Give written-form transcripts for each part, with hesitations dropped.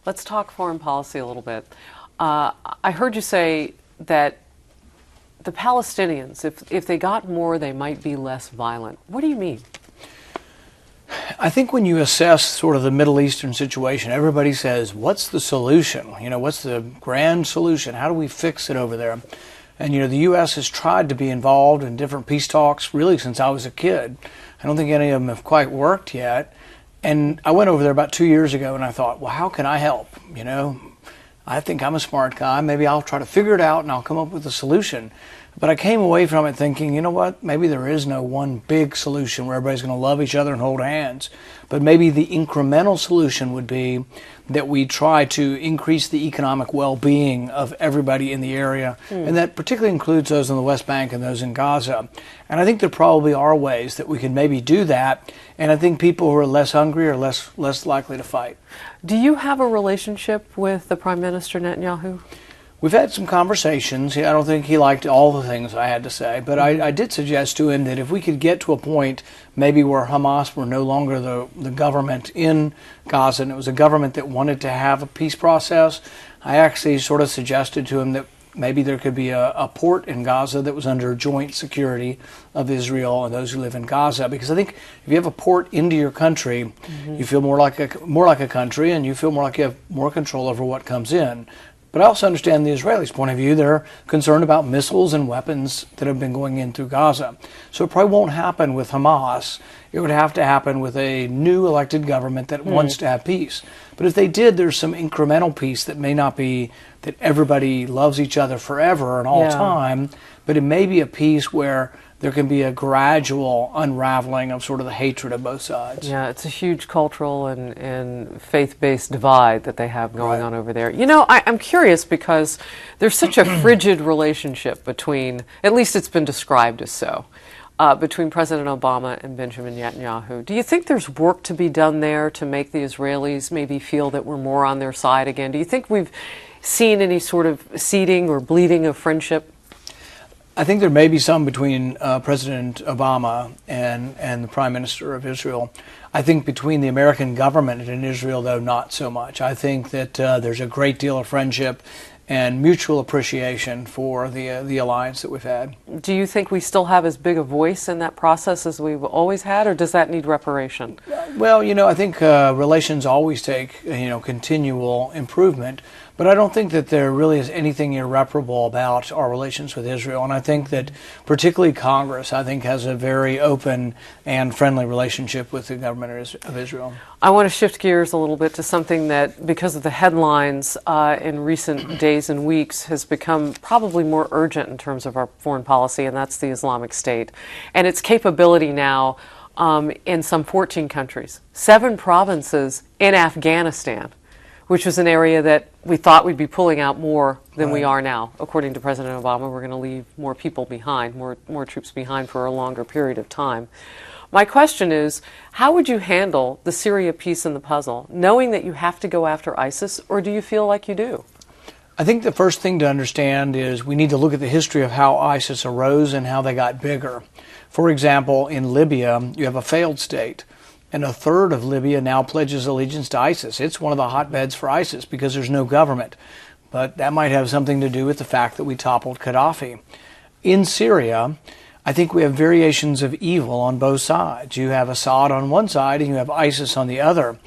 Let's talk foreign policy a little bit. I heard you say that the Palestinians, if they got more, they might be less violent. What do you mean? I think when you assess sort of the Middle Eastern situation, everybody says, what's the solution? What's the grand solution? How do we fix it over there? And, the U.S. has tried to be involved in different peace talks really since I was a kid. I don't think any of them have quite worked yet. And I went over there about 2 years ago and I thought, well, how can I help? I think I'm a smart guy. Maybe I'll try to figure it out and I'll come up with a solution. But I came away from it thinking, you know what, maybe there is no one big solution where everybody's going to love each other and hold hands. But maybe the incremental solution would be that we try to increase the economic well-being of everybody in the area. And that particularly includes those in the West Bank and those in Gaza. And I think there probably are ways that we can maybe do that. And I think people who are less hungry are less likely to fight. Do you have a relationship with the Prime Minister Netanyahu? We've had some conversations. I don't think he liked all the things I had to say, but I did suggest to him that if we could get to a point maybe where Hamas were no longer the government in Gaza and it was a government that wanted to have a peace process, I actually sort of suggested to him that maybe there could be a port in Gaza that was under joint security of Israel and those who live in Gaza. Because I think if you have a port into your country, you feel more like a country and you feel more like you have more control over what comes in. But I also understand the Israelis' point of view. They're concerned about missiles and weapons that have been going in through Gaza. So it probably won't happen with Hamas. It would have to happen with a new elected government that wants to have peace. But if they did, there's some incremental peace that may not be that everybody loves each other forever and all time, but it may be a peace where there can be a gradual unraveling of sort of the hatred of both sides. Yeah, it's a huge cultural and faith-based divide that they have going on over there. I'm curious because there's such a frigid relationship between, at least it's been described as so, between President Obama and Benjamin Netanyahu. Do you think there's work to be done there to make the Israelis maybe feel that we're more on their side again? Do you think we've seen any sort of seeding or bleeding of friendship? I think there may be some between President Obama and the Prime Minister of Israel. I think between the American government and Israel, though, not so much. I think that there's a great deal of friendship and mutual appreciation for the alliance that we've had. Do you think we still have as big a voice in that process as we've always had, or does that need reparation? Well, I think relations always take, continual improvement. But I don't think that there really is anything irreparable about our relations with Israel. And I think that particularly Congress, I think, has a very open and friendly relationship with the government of Israel. I want to shift gears a little bit to something that, because of the headlines in recent days and weeks, has become probably more urgent in terms of our foreign policy, and that's the Islamic State. And its capability now in some 14 countries, 7 provinces in Afghanistan, which was an area that we thought we'd be pulling out more than we are now. According to President Obama, we're going to leave more people behind, more troops behind for a longer period of time. My question is, how would you handle the Syria piece in the puzzle, knowing that you have to go after ISIS, or do you feel like you do? I think the first thing to understand is we need to look at the history of how ISIS arose and how they got bigger. For example, in Libya, you have a failed state. And a third of Libya now pledges allegiance to ISIS. It's one of the hotbeds for ISIS because there's no government. But that might have something to do with the fact that we toppled Gaddafi. In Syria, I think we have variations of evil on both sides. You have Assad on one side and you have ISIS on the other.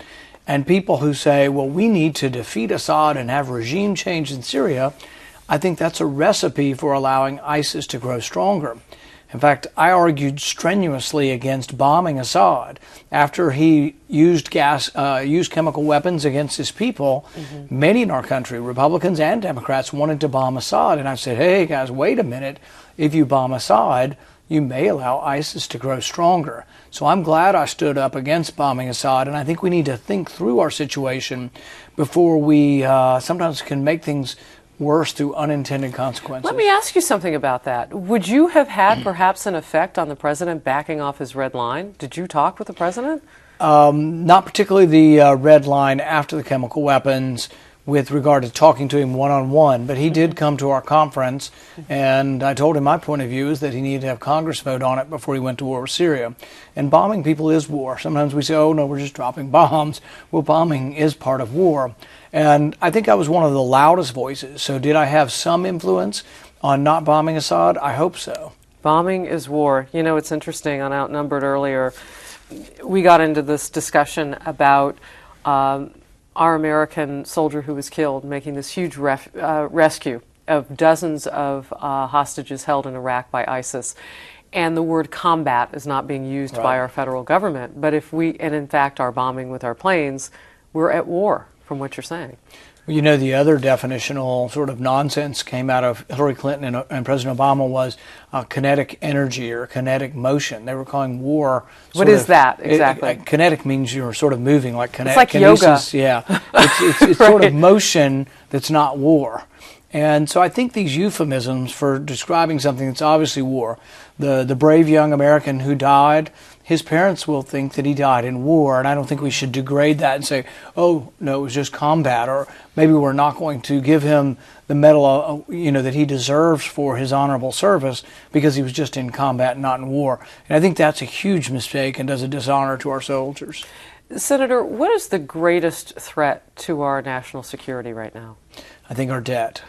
And people who say, well, we need to defeat Assad and have regime change in Syria, I think that's a recipe for allowing ISIS to grow stronger. In fact, I argued strenuously against bombing Assad after he used chemical weapons against his people. Many in our country, Republicans and Democrats, wanted to bomb Assad. And I said, hey, guys, wait a minute. If you bomb Assad, you may allow ISIS to grow stronger. So I'm glad I stood up against bombing Assad. And I think we need to think through our situation before we sometimes can make things worse through unintended consequences. Let me ask you something about that. Would you have had perhaps an effect on the president backing off his red line? Did you talk with the president? Not particularly the red line after the chemical weapons. with regard to talking to him one-on-one, but he did come to our conference, and I told him my point of view is that he needed to have Congress vote on it before he went to war with Syria. And bombing people is war. Sometimes we say, oh, no, we're just dropping bombs. Well, bombing is part of war. And I think I was one of the loudest voices. So did I have some influence on not bombing Assad? I hope so. Bombing is war. You know, it's interesting. On Outnumbered earlier, we got into this discussion about our American soldier who was killed, making this huge rescue of dozens of hostages held in Iraq by ISIS. And the word combat is not being used by our federal government. But if we, and in fact, are bombing with our planes, we're at war, from what you're saying. You know, the other definitional sort of nonsense came out of Hillary Clinton and President Obama was kinetic energy or kinetic motion. They were calling war. What is that exactly? Kinetic means you're sort of moving, like kinetic. It's like kinesis, yoga. Yeah, it's sort of motion that's not war. And so I think these euphemisms for describing something that's obviously war, the brave young American who died, his parents will think that he died in war, and I don't think we should degrade that and say, oh, no, it was just combat, or maybe we're not going to give him the medal that he deserves for his honorable service because he was just in combat, not in war. And I think that's a huge mistake and does a dishonor to our soldiers. Senator, what is the greatest threat to our national security right now? I think our debt.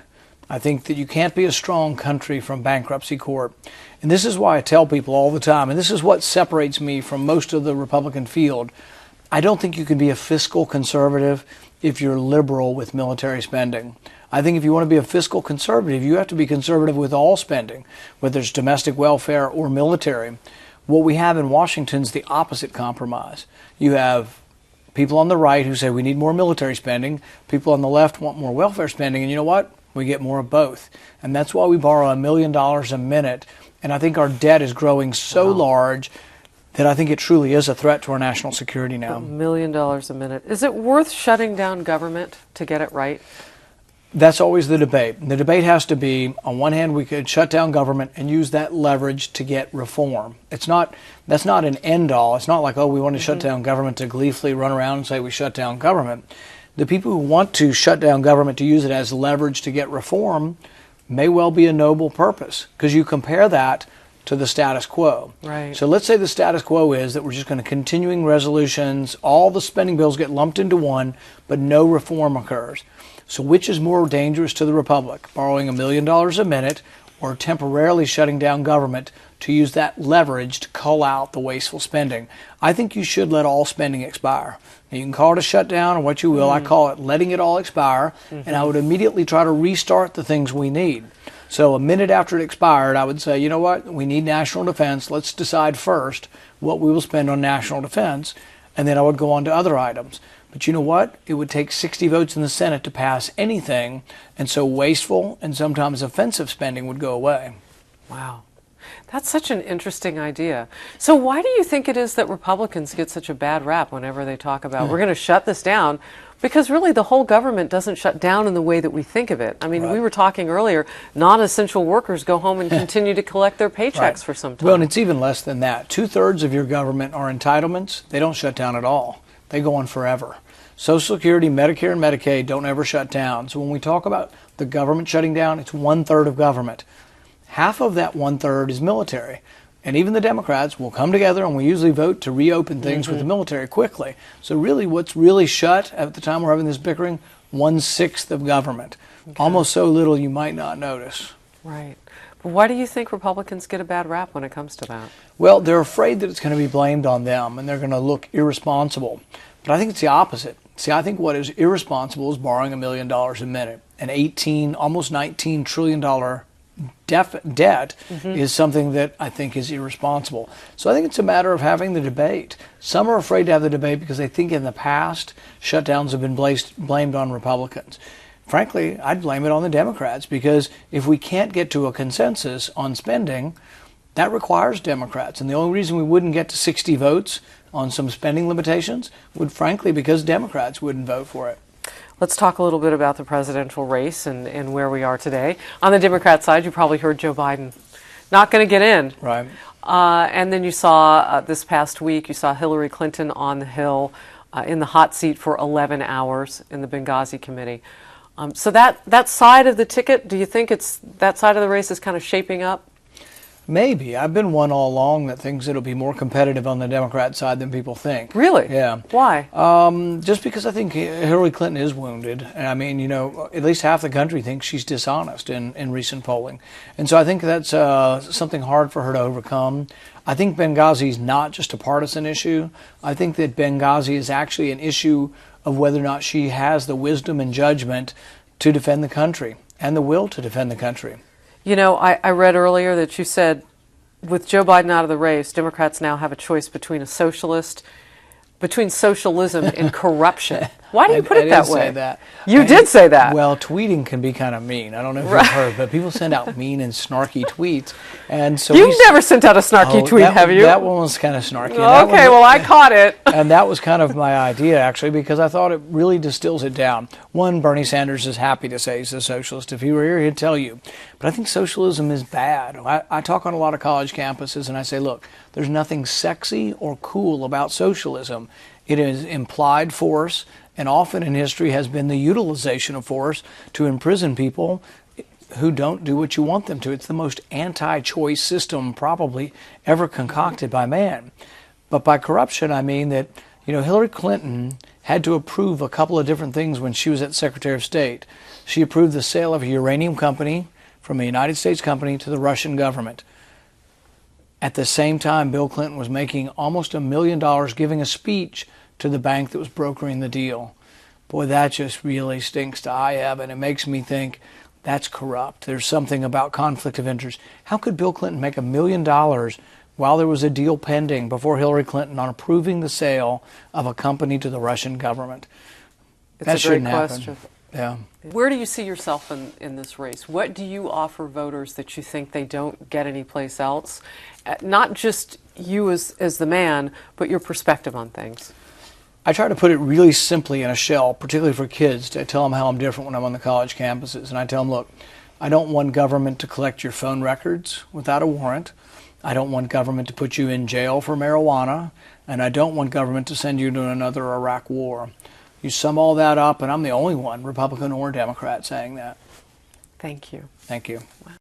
I think that you can't be a strong country from bankruptcy court. And this is why I tell people all the time, and this is what separates me from most of the Republican field. I don't think you can be a fiscal conservative if you're liberal with military spending. I think if you want to be a fiscal conservative, you have to be conservative with all spending, whether it's domestic welfare or military. What we have in Washington is the opposite compromise. You have people on the right who say we need more military spending. People on the left want more welfare spending. And you know what? We get more of both. And that's why we borrow $1 million a minute. And I think our debt is growing so large that I think it truly is a threat to our national security now. $1 million a minute. Is it worth shutting down government to get it right? That's always the debate. The debate has to be, on one hand, we could shut down government and use that leverage to get reform. That's not an end all. It's not like, oh, we want to shut down government to gleefully run around and say we shut down government. The people who want to shut down government to use it as leverage to get reform may well be a noble purpose, because you compare that to the status quo. Right. So let's say the status quo is that we're just going to continuing resolutions, all the spending bills get lumped into one, but no reform occurs. So which is more dangerous to the Republic, borrowing $1 million a minute or temporarily shutting down government to use that leverage to cull out the wasteful spending? I think you should let all spending expire. Now, you can call it a shutdown or what you will. I call it letting it all expire, and I would immediately try to restart the things we need. So a minute after it expired, I would say, you know what, we need national defense. Let's decide first what we will spend on national defense, and then I would go on to other items. But you know what? It would take 60 votes in the Senate to pass anything, and so wasteful and sometimes offensive spending would go away. Wow. That's such an interesting idea. So why do you think it is that Republicans get such a bad rap whenever they talk about we're going to shut this down? Because really the whole government doesn't shut down in the way that we think of it. I mean, we were talking earlier, non-essential workers go home and continue to collect their paychecks for some time. Well, and it's even less than that. 2/3 of your government are entitlements. They don't shut down at all. They go on forever. Social Security, Medicare, and Medicaid don't ever shut down. So when we talk about the government shutting down, it's 1/3 of government. Half of that 1/3 is military. And even the Democrats will come together, and we usually vote to reopen things with the military quickly. So really what's really shut at the time we're having this bickering, 1/6 of government. Almost so little you might not notice. Right. But why do you think Republicans get a bad rap when it comes to that? Well, they're afraid that it's going to be blamed on them, and they're going to look irresponsible. But I think it's the opposite. See, I think what is irresponsible is borrowing $1 million a minute. An almost $19 trillion debt is something that I think is irresponsible. So I think it's a matter of having the debate. Some are afraid to have the debate because they think in the past shutdowns have been blamed on Republicans. Frankly, I'd blame it on the Democrats, because if we can't get to a consensus on spending, that requires Democrats. And the only reason we wouldn't get to 60 votes on some spending limitations would, frankly, because Democrats wouldn't vote for it. Let's talk a little bit about the presidential race and where we are today. On the Democrat side, you probably heard Joe Biden not going to get in. Right. And then you saw this past week, you saw Hillary Clinton on the Hill in the hot seat for 11 hours in the Benghazi committee. So that side of the ticket, do you think that side of the race is kind of shaping up? Maybe. I've been one all along that thinks it'll be more competitive on the Democrat side than people think. Really? Yeah. Why? Just because I think Hillary Clinton is wounded. And I mean, at least half the country thinks she's dishonest in recent polling. And so I think that's something hard for her to overcome. I think Benghazi is not just a partisan issue. I think that Benghazi is actually an issue of whether or not she has the wisdom and judgment to defend the country and the will to defend the country. I read earlier that you said with Joe Biden out of the race, Democrats now have a choice between between socialism and corruption. Why do you put it that way? I didn't say that. You did say that. Well, tweeting can be kind of mean. I don't know if you've heard, but people send out mean and snarky tweets. And so You've never sent out a snarky tweet, have you? That one was kind of snarky. Okay, well, I caught it. And that was kind of my idea, actually, because I thought it really distills it down. One, Bernie Sanders is happy to say he's a socialist. If he were here, he'd tell you. But I think socialism is bad. I talk on a lot of college campuses, and I say, look, there's nothing sexy or cool about socialism. It is implied force, and often in history has been the utilization of force to imprison people who don't do what you want them to. It's the most anti-choice system probably ever concocted by man. But by corruption, I mean that, Hillary Clinton had to approve a couple of different things when she was at Secretary of State. She approved the sale of a uranium company from a United States company to the Russian government. At the same time, Bill Clinton was making almost $1 million giving a speech to the bank that was brokering the deal. Boy, that just really stinks to high heaven. It makes me think that's corrupt. There's something about conflict of interest. How could Bill Clinton make $1 million while there was a deal pending before Hillary Clinton on approving the sale of a company to the Russian government? It's a great question. Yeah. Where do you see yourself in this race? What do you offer voters that you think they don't get anyplace else? Not just you as the man, but your perspective on things. I try to put it really simply in a shell, particularly for kids. I tell them how I'm different when I'm on the college campuses. And I tell them, look, I don't want government to collect your phone records without a warrant. I don't want government to put you in jail for marijuana. And I don't want government to send you to another Iraq war. You sum all that up, and I'm the only one, Republican or Democrat, saying that. Thank you. Thank you. Wow.